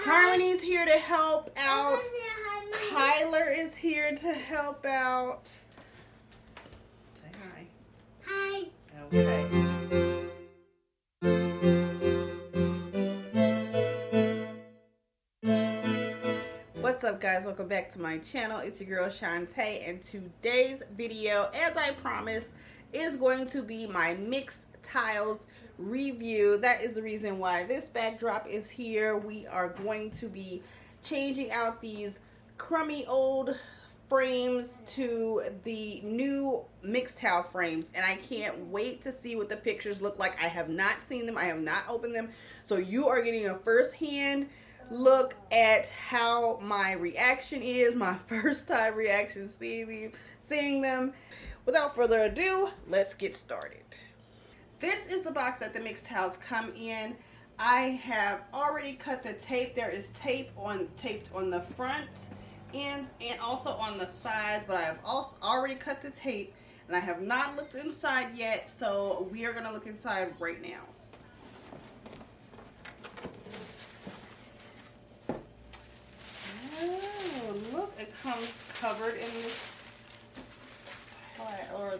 Harmony's here to help out. Kyler is here to help out. Say hi. Hi. Okay. What's up, guys? Welcome back to my channel. It's your girl Shantae, and today's video, as I promised, is going to be my Mixtiles review. That is the reason why this backdrop is here. We are going to be changing out these crummy old frames to the new Mixtile frames, and I can't wait to see what the pictures look like. I have not seen them. I have not opened them, so you are getting a first-hand look at how my reaction is, my first time reaction seeing them. Without further ado, let's get started. This is the box that the Mixtiles come in. I have already cut the tape. There is taped on the front ends and also on the sides, but I have also already cut the tape, and I have not looked inside yet, so we are going to look inside right now. Oh, look, it comes covered in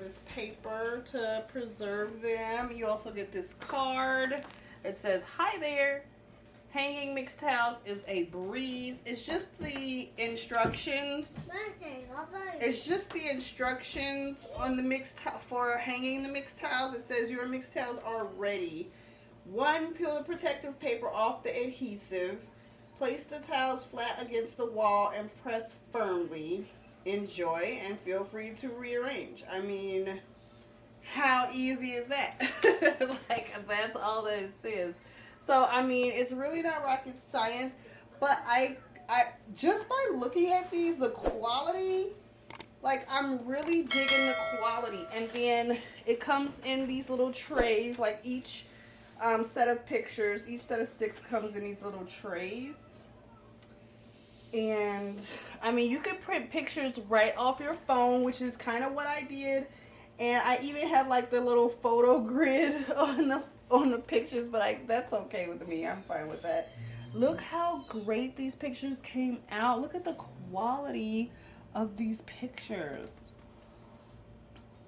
this paper to preserve them. You also get this card. It says, "Hi there. Hanging Mixtiles is a breeze." It's just the instructions. It's just the instructions on the Mixtile for hanging the Mixtiles. It says your Mixtiles are ready. 1, peel the protective paper off the adhesive. Place the tiles flat against the wall and press firmly. Enjoy and feel free to rearrange. I mean, how easy is that? Like, that's all that it says. So, I mean, it's really not rocket science, but I just by looking at these, the quality, like, I'm really digging the quality. And then it comes in these little trays, like each set of pictures, each set of 6 comes in these little trays. And I mean, you could print pictures right off your phone, which is kind of what I did. And I even have like the little photo grid on the pictures, but that's okay with me. I'm fine with that. Look how great these pictures came out. Look at the quality of these pictures.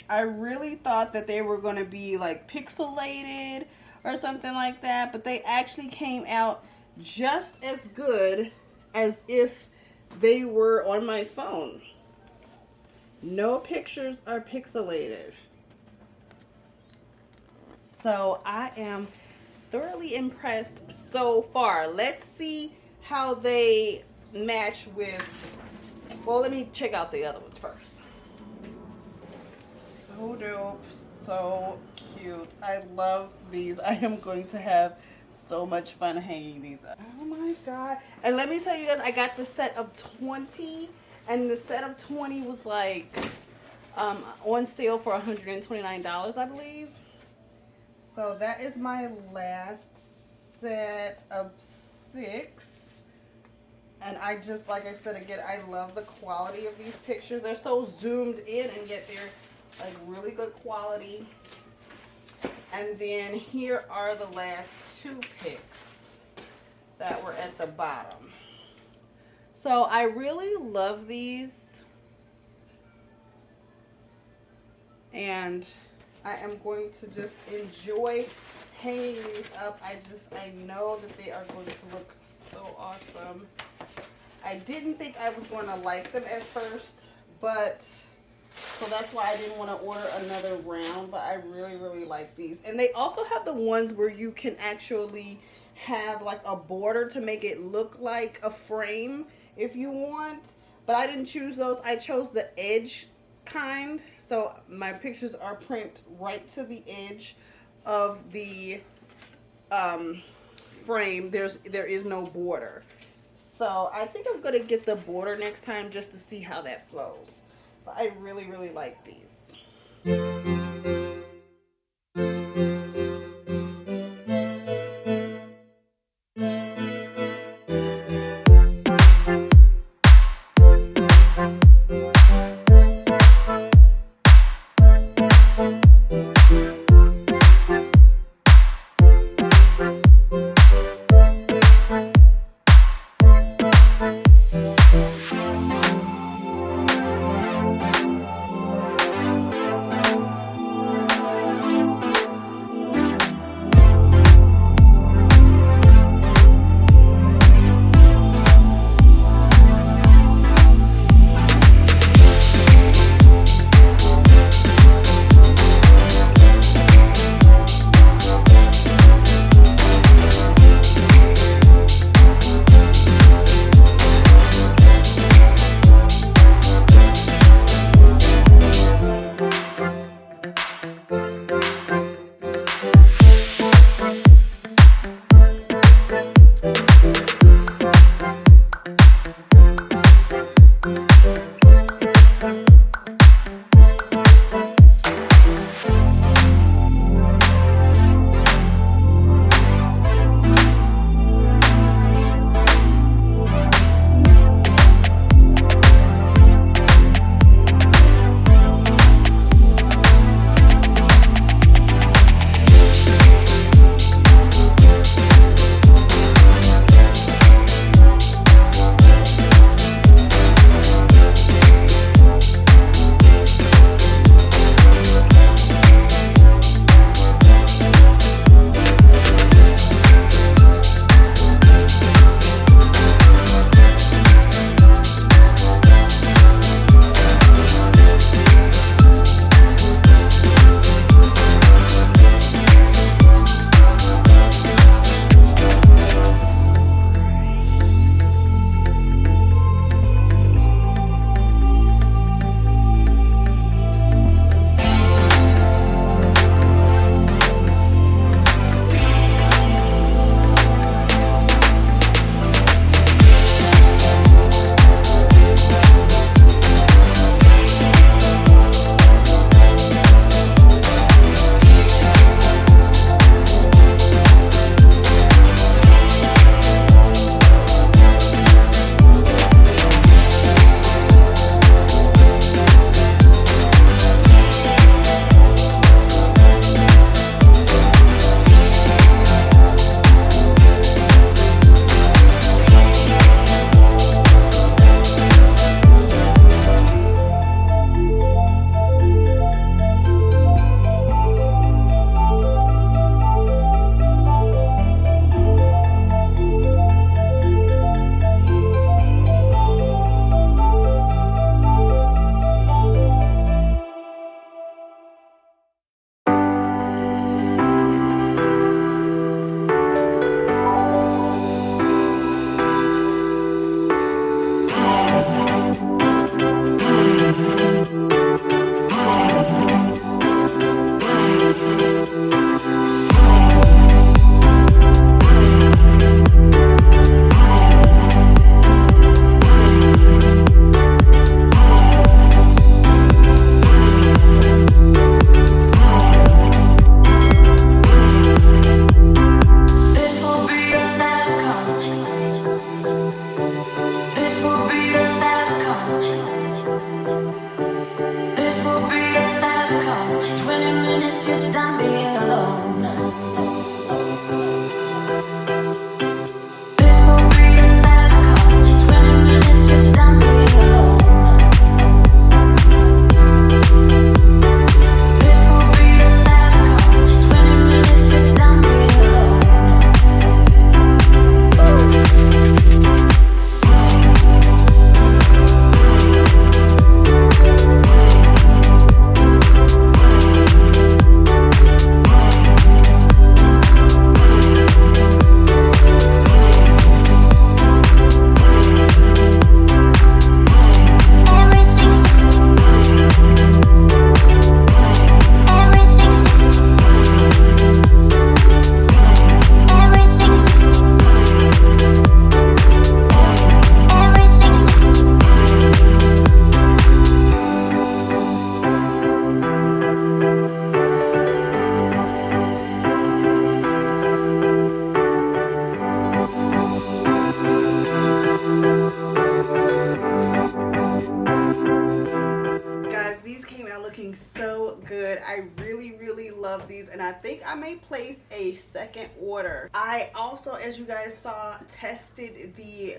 I really thought that they were going to be like pixelated or something like that, but they actually came out just as good as if they were on my phone. No pictures are pixelated. So I am thoroughly impressed so far. Let's see how they match with, well, let me check out the other ones first. So dope, so cute. I love these. I am going to have so much fun hanging these up. Oh my god. And let me tell you guys, I got the set of 20, and the set of 20 was like on sale for $129, I believe. So that is my last set of 6. And I just, like I said again, I love the quality of these pictures. They're so zoomed in, and yet they're like really good quality. And then here are the last 2 pics that were at the bottom. So I really love these, and I am going to just enjoy hanging these up. I know that they are going to look so awesome. I didn't think I was going to like them at first, but so that's why I didn't want to order another round, but I really, really like these. And they also have the ones where you can actually have like a border to make it look like a frame if you want. But I didn't choose those. I chose the edge kind. So my pictures are print right to the edge of the frame. There is no border. So I think I'm going to get the border next time just to see how that flows. But I really, really like these. I think I may place a second order. I also, as you guys saw, tested the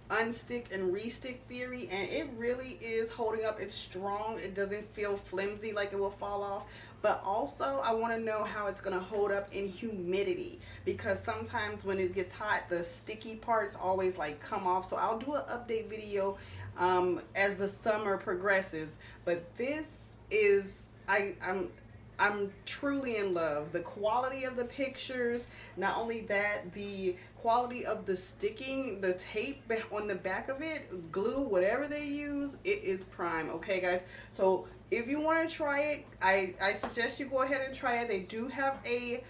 unstick and restick theory, and it really is holding up. It's strong. It doesn't feel flimsy like it will fall off. But also I want to know how it's going to hold up in humidity, because sometimes when it gets hot, the sticky parts always like come off. So I'll do an update video as the summer progresses. But this is, I'm truly in love. The quality of the pictures, not only that, the quality of the sticking, the tape on the back of it, glue, whatever they use, it is prime. Okay guys, so if you want to try it, I suggest you go ahead and try it. They do have a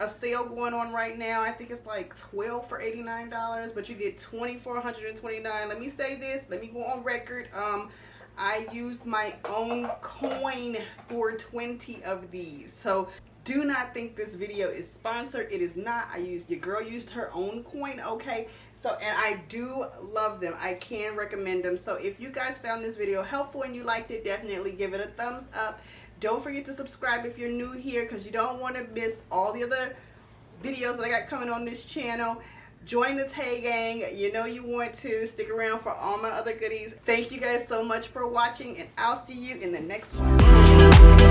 sale going on right now. I think it's like 12 for $89, but you get 20 for $129. Let me say this, let me go on record. I used my own coin for 20 of these. So do not think this video is sponsored. It is not. Your girl used her own coin, okay? So, and I do love them. I can recommend them. So if you guys found this video helpful and you liked it, definitely give it a thumbs up. Don't forget to subscribe if you're new here, because you don't want to miss all the other videos that I got coming on this channel. Join the Tay Gang. You know you want to. Stick around for all my other goodies. Thank you guys so much for watching, and I'll see you in the next one.